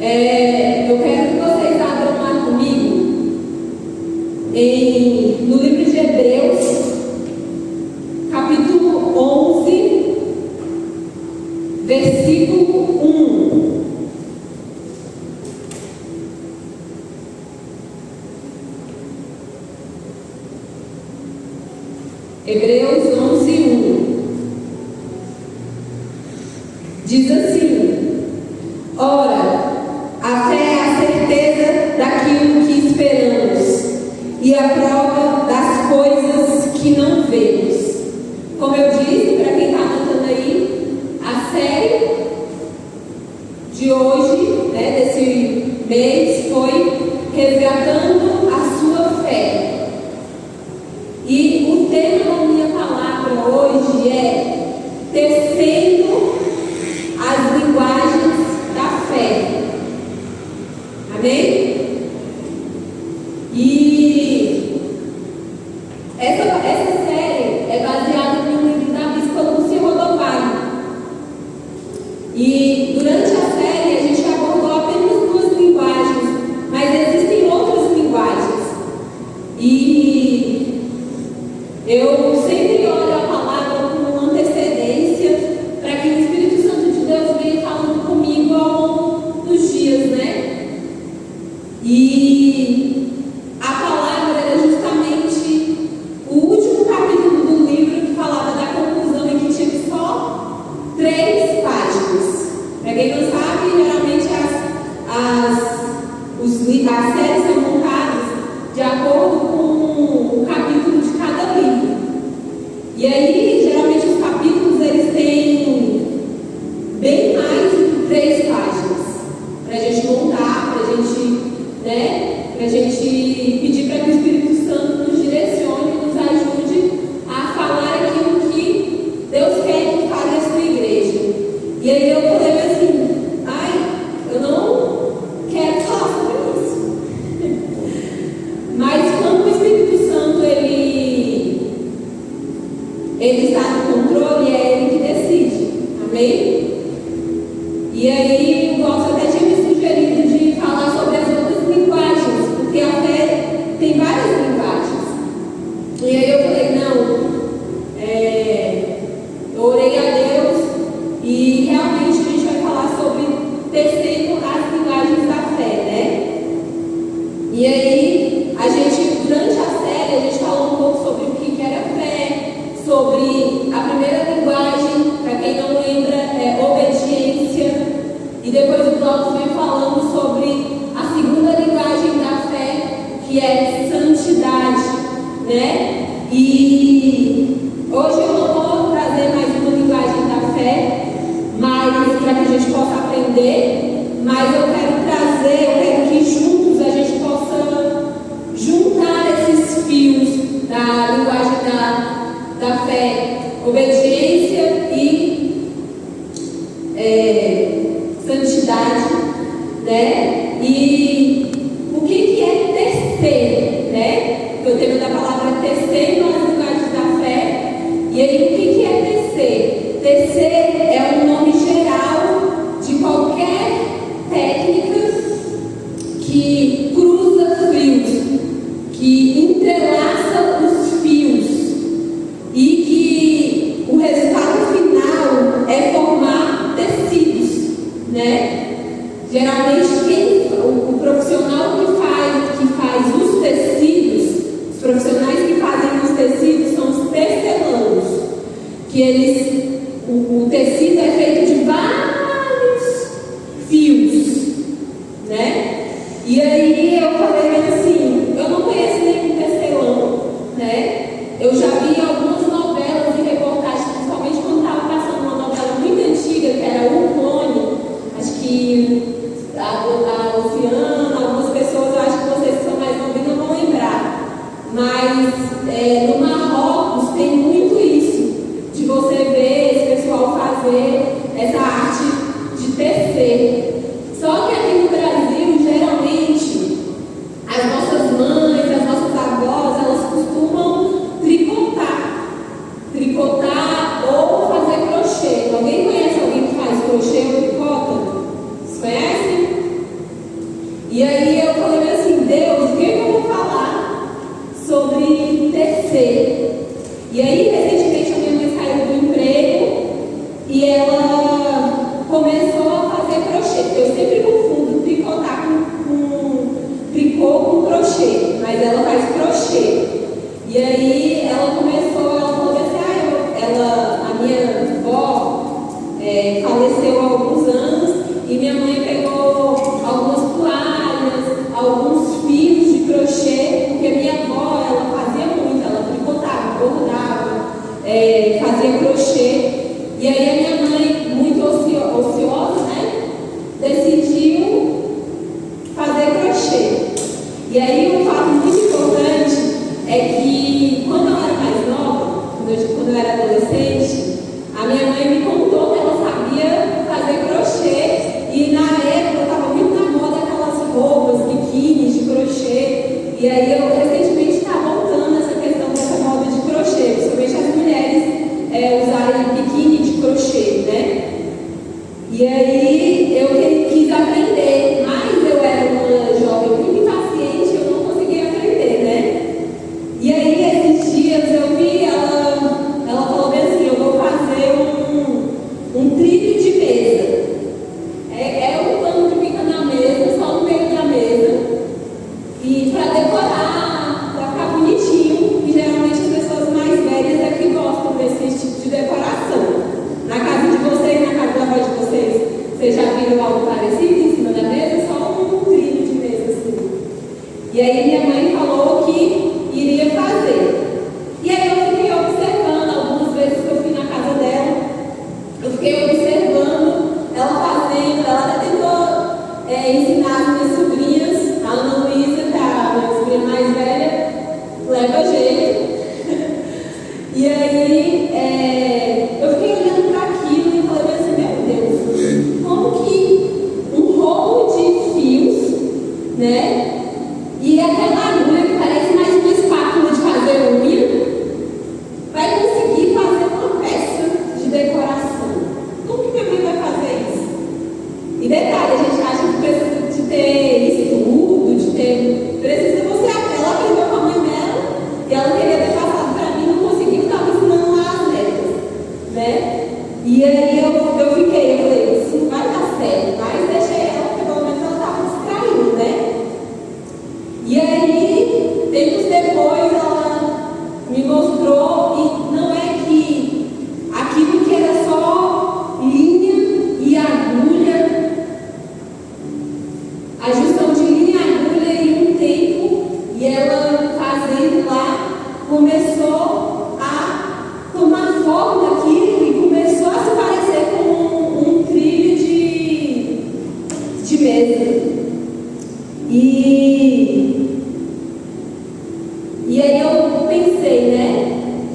Eu quero que vocês abram lá comigo no livro de Hebreus, capítulo 11, versículo 1. Hebreus 11, 1. Diz assim: ora, a fé é a certeza daquilo que esperamos e a prova das coisas que não vemos. Como eu disse, para quem está anotando aí, a série de hoje, desse mês, foi resgatando a sua fé. E o tema da minha palavra hoje é tecendo as linguagens da fé. Amém? E essa série é baseada no livro da Bispa Lúcia Rodovalho. E durante a série a gente abordou apenas 2 linguagens, mas existem outras linguagens. E eu sempre olho a palavra com uma antecedência para que o Espírito Santo de Deus venha falando comigo ao longo dos dias, né? E a palavra era justamente o último capítulo do livro que falava da conclusão e que tinha só 3 páginas. Para quem não sabe, geralmente as séries são montadas de acordo com o capítulo de cada livro. E aí, geralmente, os capítulos eles têm bem mais de 3 páginas para a gente montar, para a gente pedir para que o Espírito Santo nos direcione, nos ajude a falar aquilo que Deus quer que fale a sua igreja. E aí eu falei assim, eu não quero falar sobre isso. Mas quando o Espírito Santo ele está no controle, é ele que decide. Amém? E aí o Walter até tinha me sugerido de falar sobre as outras linguagens, porque a fé tem várias linguagens. E aí eu falei, não, eu orei a Deus e realmente a gente vai falar sobre tecendo as linguagens da fé, né? E aí, durante a série, a gente falou um pouco sobre o que era fé, sobre a primeira linguagem, para quem não lembra, é obediência. E depois o Glauco vem falando sobre a segunda linguagem da fé, que é santidade, né? E hoje eu não vou trazer mais uma linguagem da fé, mas para que a gente possa aprender, mas eu quero que juntos a gente possa juntar esses fios da linguagem da fé, obediência e santidade, né? E o que é tecer, né? Porque o tema da palavra é tecer nas linguagens da fé. E aí, o que é tecer? Tecer é um nome geral de qualquer técnica que cruza fios, que entrelaça os fios e que o resultado final é formar tecidos, né? Geralmente o profissional que faz os tecidos, os profissionais que fazem os tecidos são os tecelanos, que o tecido é feito de vários fios, né? E aí eu falei assim, eu não conheço nenhum tecelão, né? Eu já vi algumas novelas e reportagens, principalmente quando estava passando uma novela muito antiga, que era O Clone. Acho que a Luciana, algumas pessoas, eu acho que vocês que são mais novos não vão lembrar. Mas no Marrocos tem muito isso, de você ver esse pessoal fazer essa arte de tecer. Só que aqui no Brasil, geralmente, as nossas mães, as nossas avós, elas costumam tricotar ou fazer crochê. Alguém conhece alguém que faz crochê ou tricota? Você conhece? E aí eu falei assim, Deus, o que eu vou falar sobre tecer? E aí, recentemente, a minha mãe saiu do emprego e ela começou a fazer crochê. Eu sempre confundo tricotar com tricô com crochê, mas ela faz crochê. E aí ela falou assim, a minha avó faleceu há alguns anos e minha mãe pegou algumas toalhas, alguns fios de crochê, porque minha avó, ela fazia muito, ela tricotava, bordava, fazia crochê. E aí a minha mãe, muito ociosa, né, decidiu fazer crochê. E aí um fato muito importante é que quando eu era mais nova, quando eu era adolescente, a minha mãe me contou que ela sabia fazer crochê e na época estava muito na moda aquelas roupas, biquínis de crochê. E aí eu recentemente está voltando essa questão dessa moda de crochê, principalmente as mulheres usarem biquíni de crochê, né? E aí eu quis aprender, mas eu era uma jovem muito impaciente, eu não conseguia aprender, né? E aí esses dias eu vi ela falou bem assim, eu vou fazer um trilho de mesa. É um pano que fica na mesa, só no meio da mesa. E para decorar, para ficar bonitinho, e geralmente as pessoas mais velhas é que gostam desse tipo de decoração. Na casa de vocês, na casa da avó de vocês já viram algo parecido em cima da mesa? Só um trilho de mesa assim. E aí minha mãe falou que iria fazer. E aí eu fiquei observando, algumas vezes que eu fui na casa dela, eu fiquei observando ela fazendo, ela até tentou ensinar as minhas sobrinhas, a Ana Luísa, que é a minha sobrinha mais velha, leva jeito. E aí eu fiquei olhando para aquilo e falei assim, meu Deus, como que um rolo de fios, né? E aquela agulha que parece mais uma espátula de fazer unha, vai conseguir fazer uma peça de decoração. Como que minha mãe vai fazer isso? E detalhe, a gente acha que precisa de ter estudo, precisa você, ela aprendeu com a mãe dela e ela queria ter passado para mim, não conseguiu, estava ensinando lá as letras, né? E aí eu falei, isso não vai dar certo, mas deixei ela, porque pelo menos ela estava distraindo, né? E aí, tempos depois, ela me mostrou, e não é que aquilo que era só linha e agulha, a junção de linha e agulha em um tempo, e ela fazendo lá, começou a tomar forma daquilo e começou a se parecer com um trilho de mesa. E aí eu pensei, né,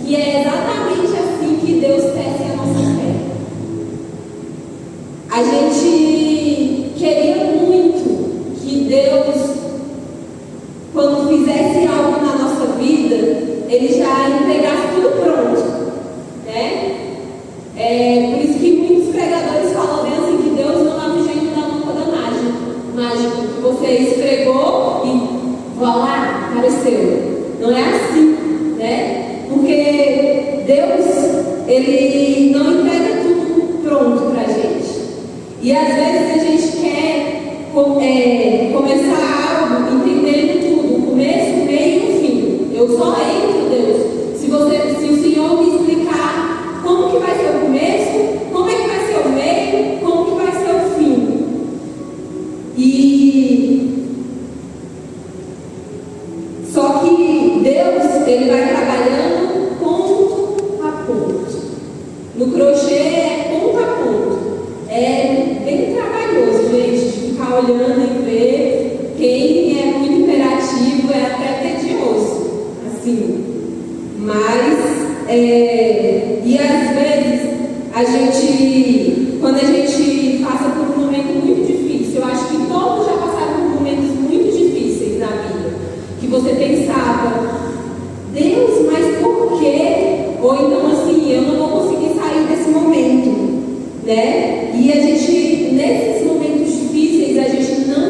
que é exatamente assim que Deus tece a nossa fé. A gente queria muito que Deus, quando fizesse algo na nossa vida, Ele já entregasse tudo pronto, né? Por isso que muitos pregadores falam bem assim, que Deus não dá um jeito da lâmpada mágica, que você esfregou e voilá, apareceu. Não é assim, né? Porque Deus, Ele não entrega tudo pronto pra gente. E às vezes a gente quer começar algo entendendo tudo, o começo, o meio e o fim. Eu só entro, Deus, se o Senhor me explicar como que vai ser o começo, como é que vai ser o meio, como que vai ser o fim. Só que Deus, Ele vai trabalhando ponto a ponto. No crochê é ponto a ponto. É bem trabalhoso, gente, de ficar olhando e ver. Quem é muito imperativo é até tedioso, assim. Mas, e às vezes, quando a gente passa por um momento muito difícil, eu acho que todos já passaram por momentos muito difíceis na vida, que você pensava, Deus, mas por quê? Ou então assim, eu não vou conseguir sair desse momento, né? E a gente, nesses momentos difíceis, a gente não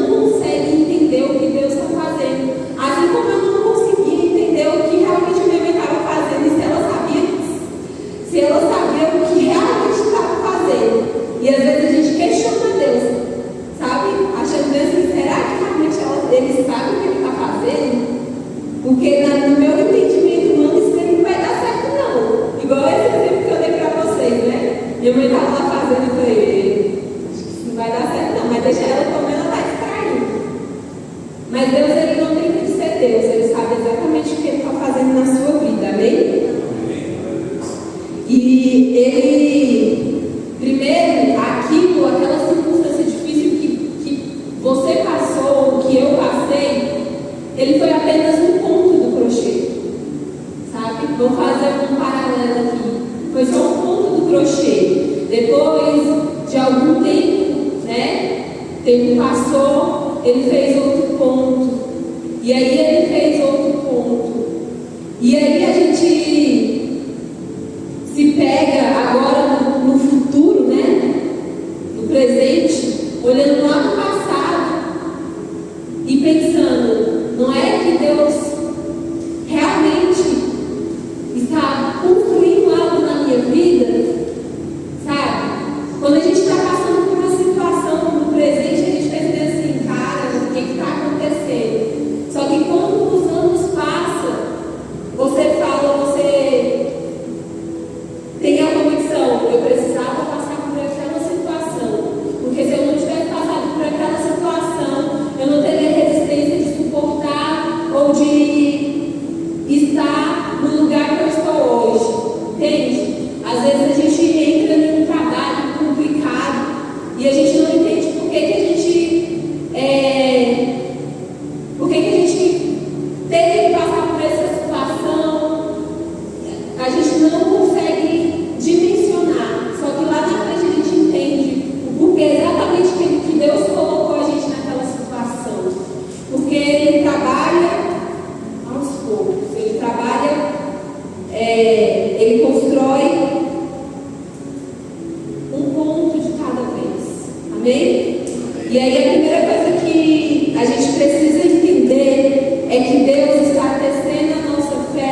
mas deixa ela como ela está extraindo. Mas Deus, ele não tem que ser Deus, ele sabe exatamente o que ele está fazendo na sua vida, amém? E ele, primeiro, aquela circunstância difícil que você passou, que eu passei, ele foi apenas um ponto do crochê, sabe? Vamos fazer um paralelo aqui. Foi só um ponto do crochê. Depois de algum tempo, né? Tempo passou, ele fez outro ponto. E aí ele fez outro ponto. E aí a gente se pega agora no futuro, né? No presente, olhando lá no passado e pensando, não é que Deus realmente está construindo algo na minha vida? Sabe? Quando a gente está passando por uma situação no presente, a gente pensa assim, cara, o que está acontecendo? Só que quando os anos passam, você fala, você tem a convicção, eu precisava passar por aquela situação, porque se eu não tivesse passado por aquela situação, eu não teria resistência de suportar ou de estar no lugar que eu estou hoje, entende? Às vezes a gente entra em um trabalho complicado e a gente não entende por que a gente teve que passar por essa situação. A gente não consegue dimensionar, só que lá na frente a gente entende o porquê exatamente que Deus colocou a gente naquela situação. Porque Ele trabalha aos poucos, Ele trabalha, Ele constrói um ponto de cada vez. Amém? E aí a primeira coisa que a gente precisa entender é que Deus está tecendo a nossa fé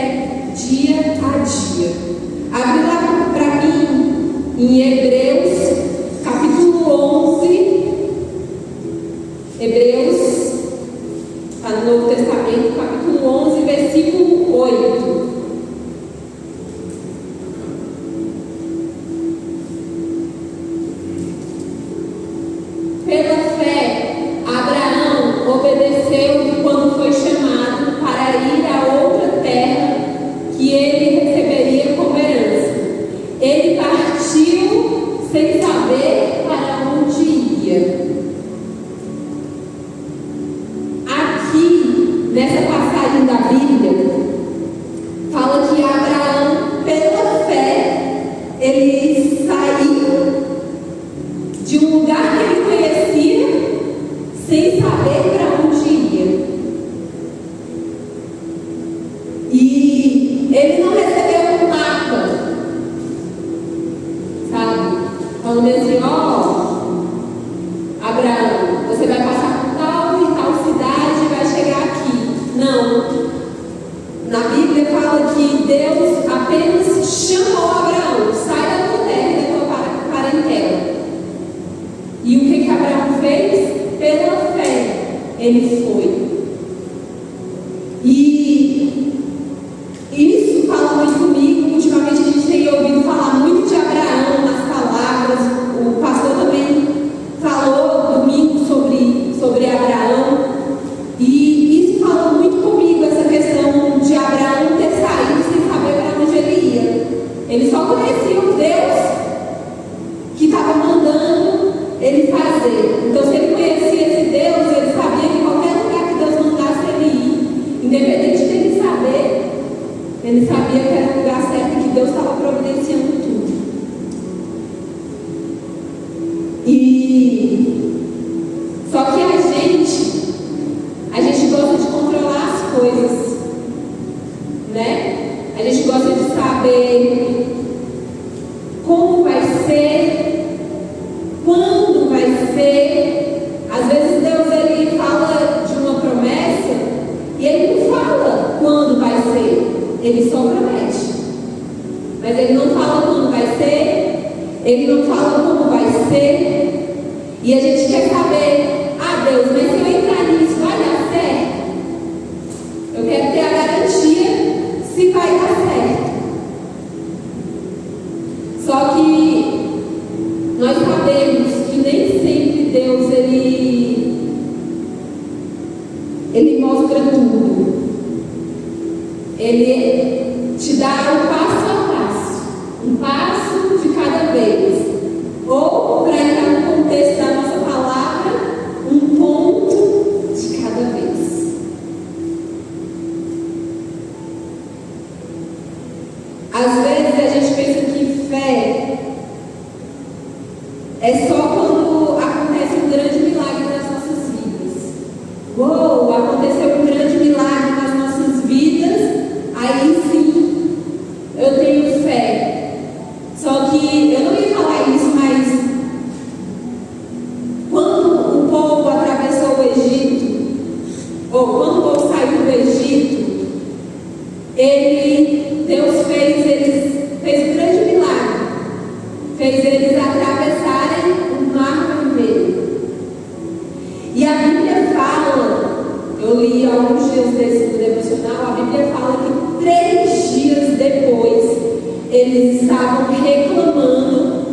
dia a dia. Abre lá para mim em Hebreus, capítulo 11. Hebreus, está no Novo Testamento, capítulo 11, versículo 8. Pela fé, Abraão obedeceu quando foi chamado para ir a outra terra que ele receberia como herança. Ele partiu sem saber para onde ia. Aqui, nessa passagem da Bíblia, fala que Abraão, pela fé, ele saiu de um lugar que ele conhecia sem saber para onde ia. E ele não recebeu um mapa, sabe? Falando assim, Abraão, você vai passar por tal e tal cidade e vai chegar aqui. Não. Na Bíblia fala que Deus apenas chamou Abraão, sai da tua terra e da tua parentela. E o que Abraão fez? Pela fé, ele foi. E isso fala muito comigo. Ultimamente a gente tem ouvido falar muito de Abraão nas palavras. O pastor também falou domingo sobre Abraão. E isso fala muito comigo, essa questão de Abraão ter saído sem saber para onde ele ia. Ele só conhecia o Deus que estava mandando ele fazer. Então, se ele conhecia esse Deus, ele sabia que qualquer lugar que Deus mandasse ele ir, independente dele saber, ele sabia que era o lugar certo e que Deus estava providenciando tudo. Só que a gente gosta de controlar as coisas, né? A gente gosta de saber como vai ser, quando vai ser. Às vezes Deus ele fala de uma promessa e ele não fala quando vai ser, ele só promete. Mas ele não fala quando vai ser, ele não fala como vai ser. E a gente quer saber, Deus, mas se eu entrar nisso vai dar certo? Eu quero ter a garantia se vai dar certo. Só que nós sabemos que nem sempre Deus ele Ele te dá um passo a passo, um passo de cada vez. Ou, para entrar no contexto da nossa palavra, um ponto de cada vez. Às vezes a gente pensa que fé é só quando acontece um grande milagre nas nossas vidas. Uou, aconteceu um grande milagre nas nossas vidas, aí sim eu tenho fé. Só que eu não ia falar isso, mas quando o povo atravessou o Egito, ou quando o povo saiu do Egito, Deus fez um grande milagre. Fez eles atravessarem o mar vermelho. E a Bíblia fala, eu li alguns dias desse no devocional, a Bíblia fala que 3 dias depois eles estavam reclamando,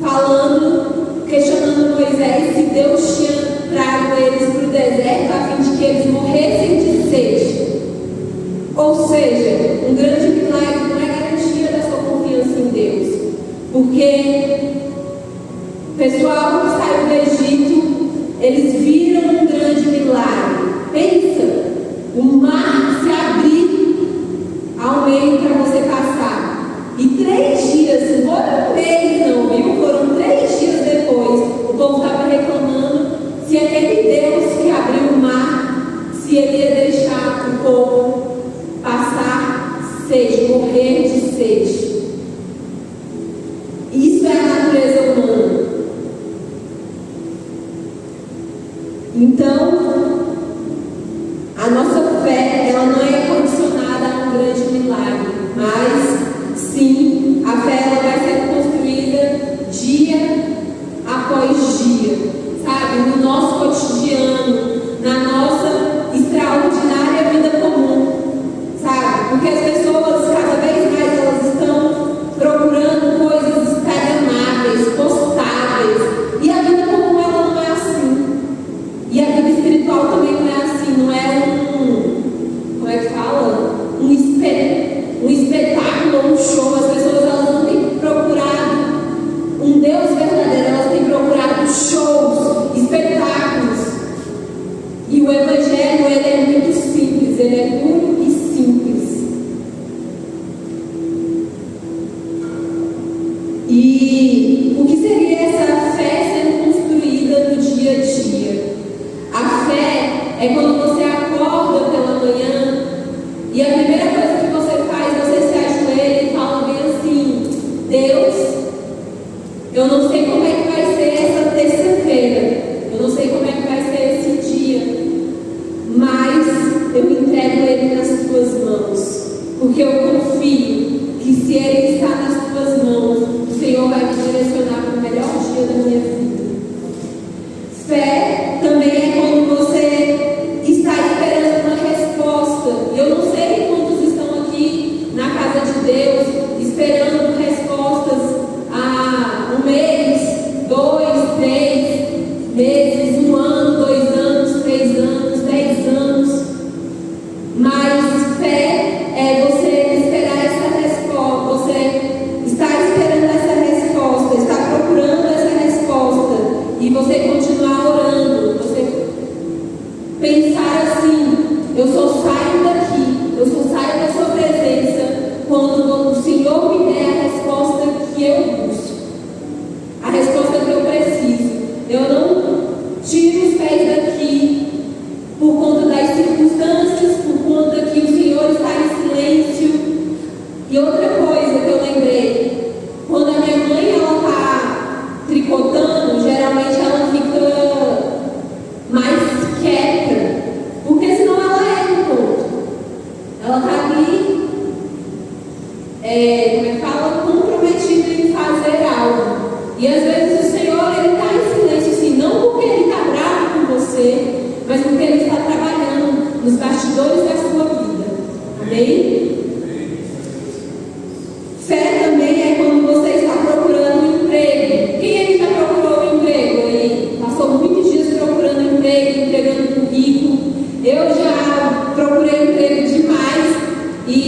falando, questionando Moisés se Deus tinha trago eles para o deserto a fim de que eles morressem de sede. Ou seja, um grande milagre não é garantia da sua confiança em Deus. Porque o pessoal que saiu do Egito, eles viram um grande milagre. Pensa, o mar se abrir ao meio para você passar. E 3 dias, não foram 3 não, viu? Foram 3 dias depois. O povo estava reclamando se aquele Deus que abriu o mar, se ele ia deixar o povo passar sede, morrer de sede. Isso é a natureza humana. Então, a nossa fé, ela não é condicionada a um grande milagre, mas sim, a fé ela vai ser construída dia após dia, sabe? No nosso cotidiano, na nossa extraordinária vida comum, sabe? Porque as pessoas, cada vez mais, elas estão procurando coisas instagramáveis, postáveis, e a vida comum ela não é assim. E a vida espiritual também não é assim, não é como é que fala? Um espetáculo, um show. As pessoas elas não têm procurado um Deus verdadeiro, elas têm procurado shows, espetáculos. E o Evangelho, ele é muito simples, ele é puro e simples. E o que seria essa fé sendo construída no dia a dia? A fé é quando você acorda pela manhã e a primeira coisa que você faz, você se ajoelha e fala bem assim: Deus, eu não sei como é que vai ser essa terça-feira, eu não sei como é que vai ser esse dia, mas eu entrego ele nas tuas mãos, porque eu confio que se ele está nas tuas mãos, o Senhor vai me direcionar para o melhor dia da minha vida. Fé também é quando você está esperando uma resposta. Eu não sei quantos estão aqui na casa de Deus esperando respostas há 1 mês, 2, 3 meses, 1 ano, 2 anos, 3 anos, 10 anos. Mas fé é você esperar essa resposta, você está esperando essa resposta, está procurando essa resposta, e você continuar orando, você pensar assim: eu só saio daqui, eu só saio da sua presença quando o Senhor me der a resposta que eu busco, a resposta que eu preciso. Eu não tiro os pés daqui por conta das circunstâncias, por conta que o Senhor está em silêncio. E outra coisa que eu lembrei, quando a minha mãe ela está tricotando, geralmente ela fica mais quieta, porque senão ela erra um ponto. Ela está ali, como é que fala? Comprometida em fazer algo. E às vezes o Senhor ele está em silêncio, assim, não porque ele está bravo com você, mas porque ele está trabalhando nos bastidores da sua vida. Amém? Fé também é quando você está procurando um emprego. Quem aqui já procurou um emprego? Aí passou muitos dias procurando um emprego, entregando currículo. Eu já procurei emprego demais e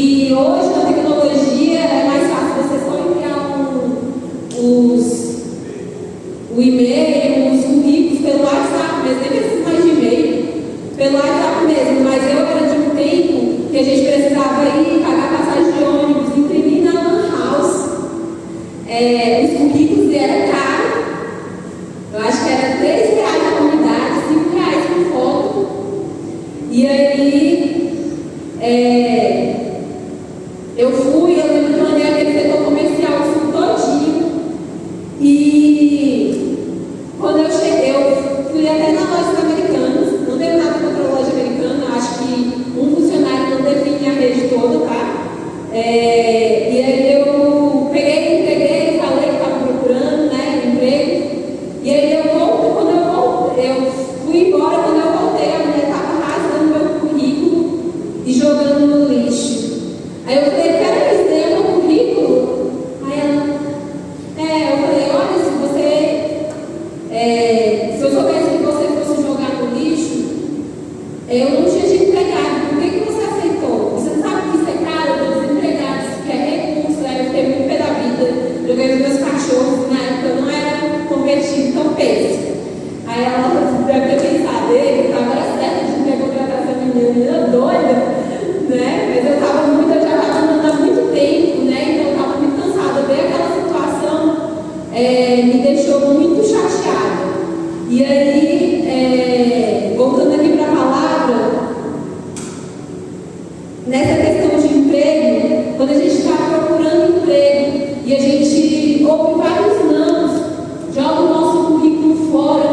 aí, voltando aqui para a palavra, nessa questão de emprego, quando a gente está procurando emprego e a gente ouve vários nãos, joga o nosso currículo fora,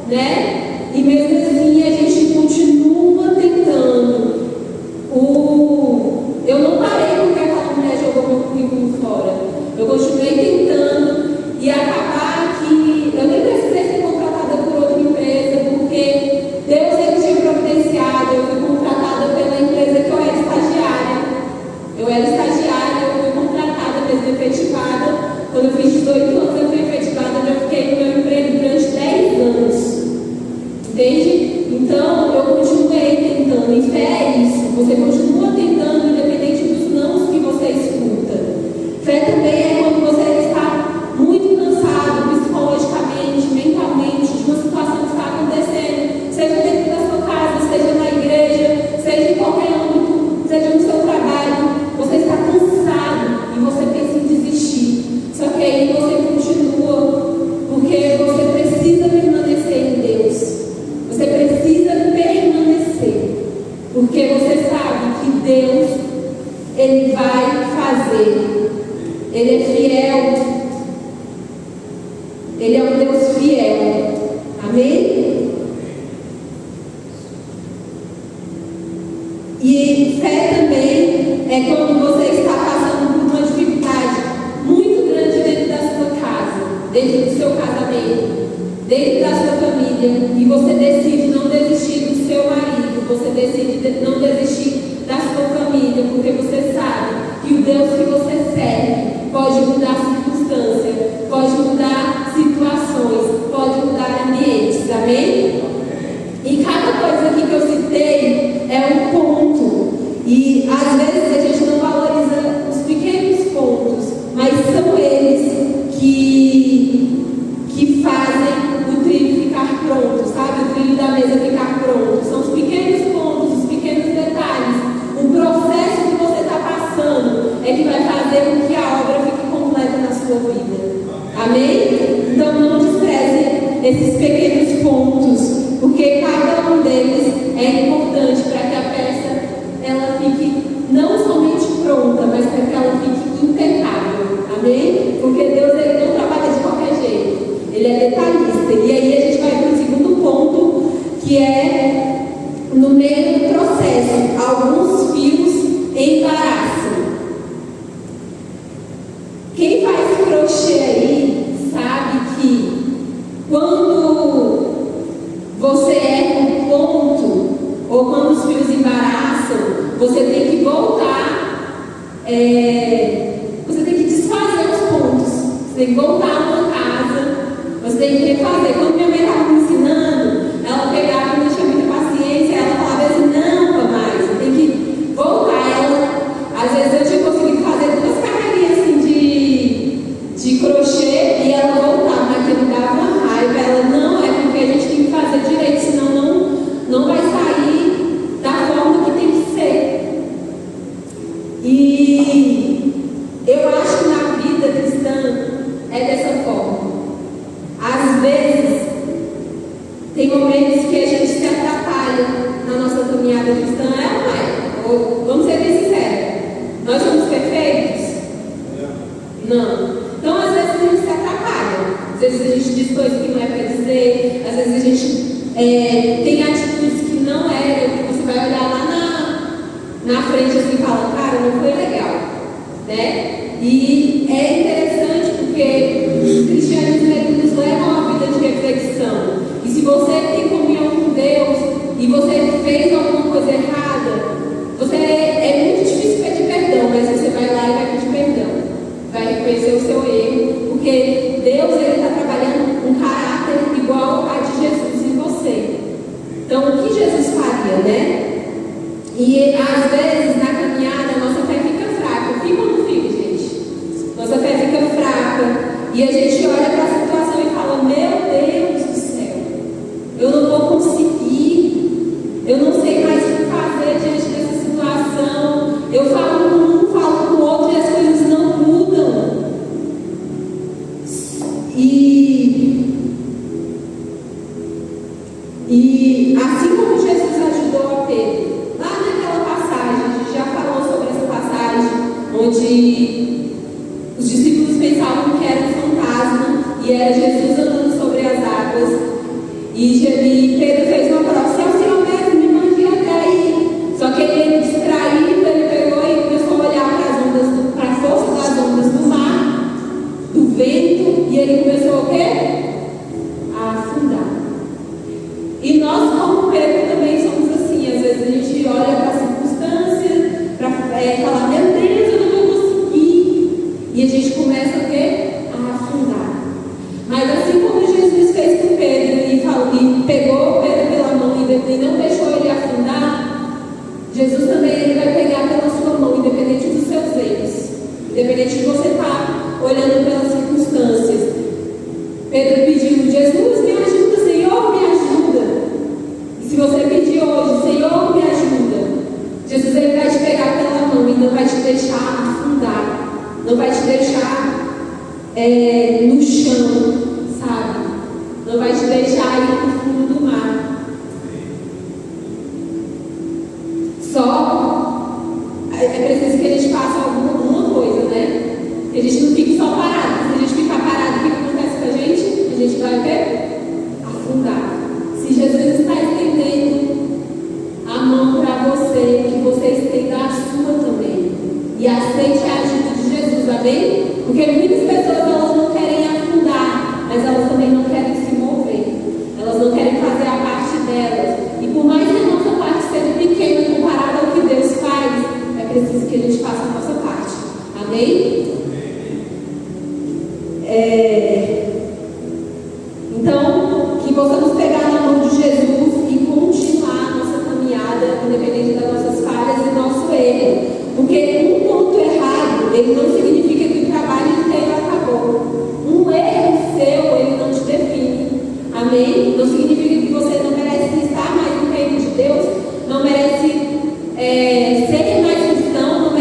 né? E mesmo assim a gente continua tentando. Eu não parei porque aquela mulher jogou meu currículo fora. Eu continuei tentando e acabar que eu nem precisei ser contratada por outra empresa, porque Deus ele tinha providenciado. Eu fui contratada pela empresa que eu era estagiária. Eu era estagiária, eu fui contratada, mesmo efetivada. Quando eu fiz 18 anos, eu fui efetivada, eu já fiquei no meu emprego durante 10 anos. Entende? Então, eu continuei tentando. E fé é isso. Você continua tentando, independente dos nãos que você escuta. Fé também é quando você está muito cansado, psicologicamente, mentalmente, de uma situação que está acontecendo, seja dentro da sua casa, seja na igreja, seja em qualquer âmbito, seja no seu trabalho. Você está cansado e você pensa em desistir. Só que aí você continua, porque você precisa permanecer em Deus. Você precisa permanecer, porque você sabe que Deus, Ele vai fazer. Ele é fiel. Ele é um Deus fiel. Amém? E fé também é quando você está passando por uma dificuldade muito grande dentro da sua casa, dentro do seu casamento, dentro da sua família, e você decide não desistir do seu marido, você decide não desistir da sua família, porque você sabe que o Deus que você serve pode mudar circunstâncias, pode mudar situações, pode mudar ambientes, amém? E cada coisa aqui que eu citei é um ponto, e às vezes a gente não valoriza os pequenos pontos, mas são eles que fazem o trilho ficar pronto, sabe? O trilho da mesa ficar pronto. São os pequenos pontos, os pequenos detalhes. O processo que você está passando é que vai fazer com que a obra fique completa na sua vida. Amém? Então não despreze esses pequenos pontos, porque cada um deles é importante para que a peça ela fique não somente pronta, mas para que ela fique impecável. Amém? Porque Deus ele não trabalha de qualquer jeito. Ele é detalhista. E aí a gente vai para o segundo ponto, que é no meio do processo, alguns fios embaraçam. Quem faz crochê aí sabe que quando você erra um ponto, ou quando os fios embaraçam, você tem que voltar, você tem que desfazer os pontos, você tem que voltar uma casa. Você tem que refazer. Quando minha mãe estava me ensinando, ela pegava e não tinha muita paciência, ela falava assim, não, mais, você tem que voltar. Às vezes eu tinha conseguido fazer 2 carreirinhas assim de crochê e ela voltava, mas aquilo dava uma raiva. Ela, não, é porque a gente tem que fazer direito, senão não vai sair da forma que tem que ser. E eu acho que na vida cristã é dessa forma. Às vezes, tem momentos que a gente se atrapalha na nossa caminhada cristã, é ou não é? Ou, vamos ser bem sinceros, nós somos perfeitos? Não. Então, às vezes, a gente se atrapalha. Às vezes, a gente diz coisas que não é para dizer. Às vezes, a gente tem atitudes que não eram, que você vai olhar lá na frente assim, e fala, cara, não foi legal, né? E é interessante porque o cristianismo nos leva a uma vida de reflexão. E se você tem comunhão com Deus e você fez alguma coisa errada, é muito difícil pedir perdão, mas você vai lá e vai pedir perdão, vai reconhecer o seu erro, porque Deus está trabalhando um caráter igual a de Jesus em você. Então, o que Jesus faria, né? E às vezes na caminhada a nossa fé fica fraca. Fica ou não fica, gente? Nossa fé fica fraca e a gente olha para a situação e fala, meu Deus do céu, eu não vou conseguir, eu não sei mais o que fazer diante dessa situação. Eu falo com um, falo com o outro e as coisas não mudam. E E assim como Jesus ajudou a Pedro, lá naquela passagem, a gente já falou sobre essa passagem, onde os discípulos pensavam que era um fantasma e era Jesus andando sobre as águas. E Pedro fez uma prova: se é o Senhor mesmo, me mande até aí. Só que ele, distraído, ele pegou e começou a olhar para a força das ondas do mar, do vento, e ele começou o quê? A afundar. E nós, como Pedro, também somos assim. Às vezes a gente olha para as circunstâncias, para falar: meu Deus, eu não vou conseguir. E a gente começa o quê? A afundar. Mas assim como Jesus fez com Pedro e pegou Pedro pela mão e não deixou ele afundar, Jesus também ele vai pegar pela sua mão, independente dos seus erros, independente de você estar olhando pelas circunstâncias. Pedro pediu: Jesus, me ajuda, Senhor, me ajuda. E se você pedir hoje: Senhor, me ajuda, Jesus ele vai te pegar pela mão e não vai te deixar afundar, não vai te deixar no chão, sabe? Não vai te deixar ir para o fundo do mar. Só é preciso que a gente faça alguma coisa, né? Que a gente não fique só parado. Se a gente ficar parado, o que acontece com a gente? A gente vai o quê? Afundar. Se Jesus está estendendo a mão para você, que você estenda a sua também. E aceite a ajuda de Jesus, amém? Porque muitas pessoas elas não querem afundar, mas elas também não querem se mover. Elas não querem fazer a parte delas. E por mais que a nossa parte seja pequena comparada ao que Deus faz, é preciso que a gente faça a nossa parte. Amém? Então, que possamos pegar na mão de Jesus e continuar a nossa caminhada, independente das nossas falhas e nosso erro. Porque um ponto errado, ele não significa que o trabalho inteiro acabou. Um erro seu, ele não te define. Amém? Não significa que você não merece estar mais no reino de Deus, não merece ser mais cristão, não é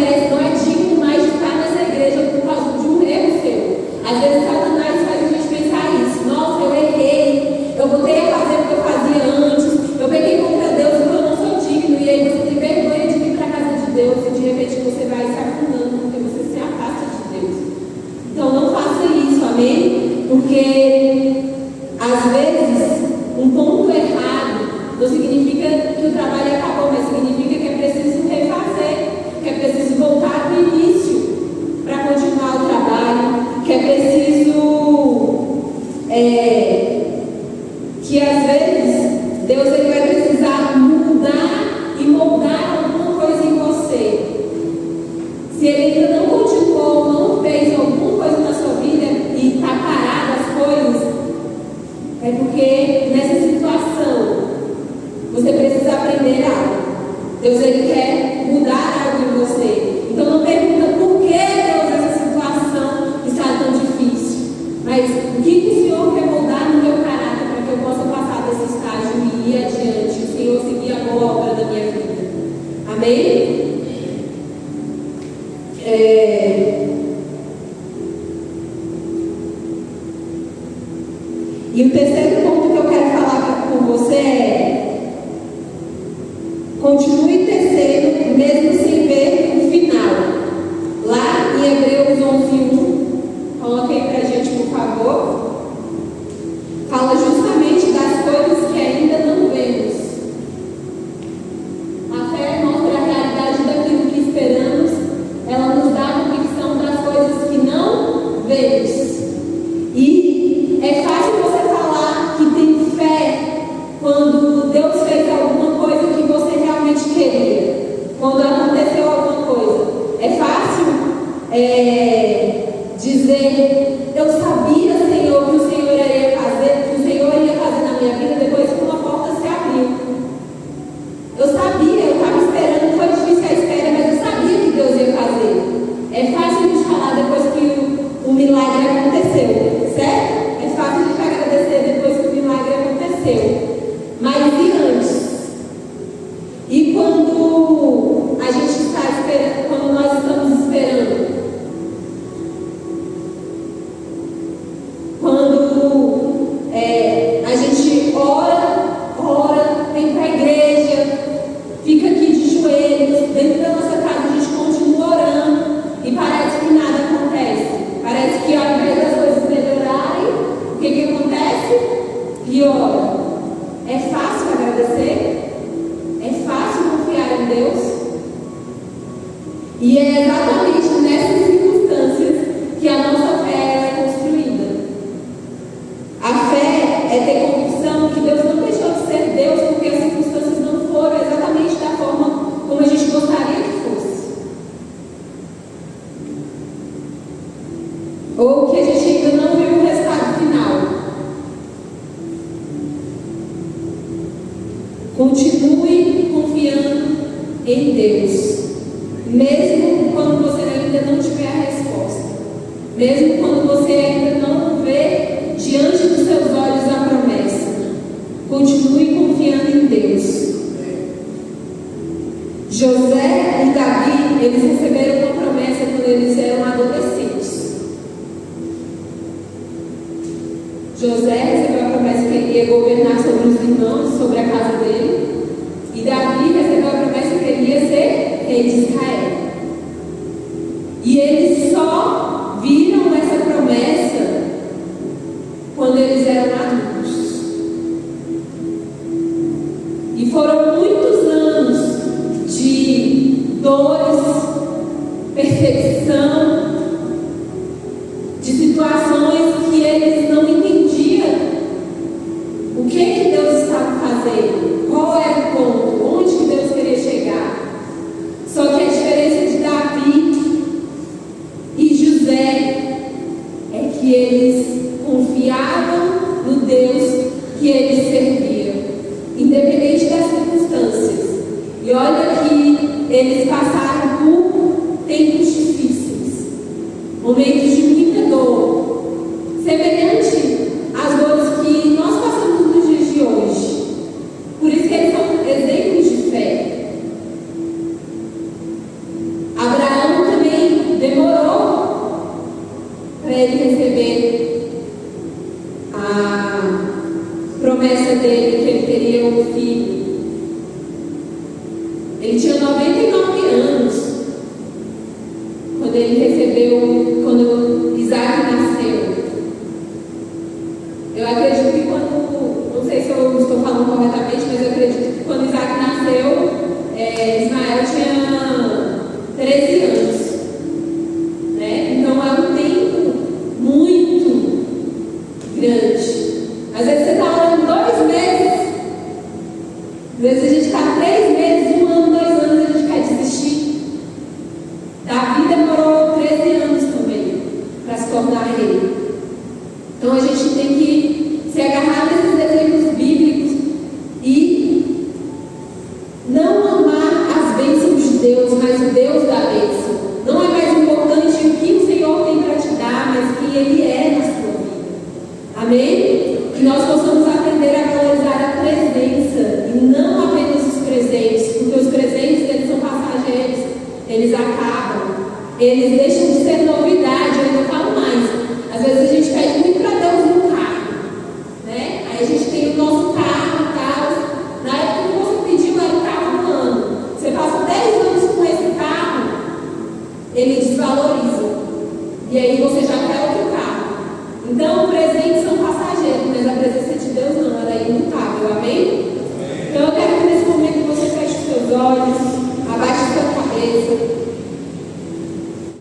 digno mais de estar nessa igreja por causa de um erro seu. Às vezes Satanás faz a gente pensar isso: nossa, eu errei, eu voltei a fazer o que eu fazia antes, eu peguei contra Deus, então eu não sou digno. E aí você tem vergonha de vir para a casa de Deus e de repente você vai se afundando porque você se afasta de Deus. Então não faça isso, amém? Porque às vezes um ponto errado não significa que o trabalho acabou, mas significa que é preciso refazer, que é preciso voltar do início para continuar o trabalho, que é preciso que às vezes Deus ele vai precisar mudar e moldar alguma coisa em você. Se ele ainda não continuou, não fez alguma coisa na sua vida e está parado as coisas, é porque nessa situação você precisa aprender algo. Deus ele quer mudar algo em você. Então não pergunta por que Deus essa situação está tão difícil, mas o que o Senhor quer mudar no meu caráter para que eu possa passar desse estágio e ir adiante, o Senhor seguir a boa obra da minha vida. Amém? E o terceiro ponto que eu quero falar com você é: continue tecendo mesmo sem ver o final. Lá em Hebreus 11:1, coloque aí pra gente, por favor. Fala justamente das coisas que ainda não vemos. A fé mostra a realidade daquilo que esperamos. Ela nos dá a convicção das coisas que não vemos. E é fácil você falar Continue confiando em Deus, mesmo quando você ainda não tiver a resposta, mesmo quando você ainda não vê diante dos seus olhos a promessa. Continue confiando em Deus. José e Davi, eles receberam uma promessa quando eles eram adolescentes. José recebeu a promessa que ele ia governar sobre os irmãos, sobre a casa dele. E Davi recebeu a promessa que ele ia ser rei de Israel. E eles só viram essa promessa quando eles eram adultos. E foram muitos anos de dores, perseguição, de situações que eles não entendiam o que Deus estava fazendo, qual era o ponto, onde que Deus queria chegar. Só que a diferença de Davi e José é que eles confiavam no Deus que eles serviam, independente das circunstâncias. E olha que eles passaram por tempos difíceis, momentos de muita dor, semelhante às dores que nós passamos nos dias de hoje. Por isso que eles são exemplos de fé. Abraão também demorou para ele receber a promessa dele que ele teria um filho. Ele tinha 99 anos quando ele recebeu, quando Isaac nasceu. Eu acredito que quando, não sei se eu estou falando corretamente, mas eu acredito que quando Isaac nasceu, Ismael tinha 13 anos. Né? Então é um tempo muito grande. Às vezes você está orando 2 meses, às vezes a gente está 3 meses, 1 ano, 2 anos, a gente quer desistir. Davi demorou 13 anos também para se tornar rei. Então a gente tem que se agarrar nesses exemplos bíblicos e não amar as bênçãos de Deus, mas o Deus da bênção. Não é mais importante o que o Senhor tem para te dar, mas quem Ele é na sua vida. Amém? Que nós possamos aprender a valorizar a presença e não apenas os presentes, porque os presentes eles são passageiros, eles acabam, eles deixam de ser novidade. Eu ainda falo mais. Às vezes a gente pede muito para Deus no carro, né? Aí a gente tem o nosso carro e tal. Na época que você pediu era o carro do ano. Você passa 10 anos com esse carro, ele desvaloriza. E aí você já quer outro carro. Então, presentes são passageiros, mas a presença de Deus não, ela é imutável. Amém?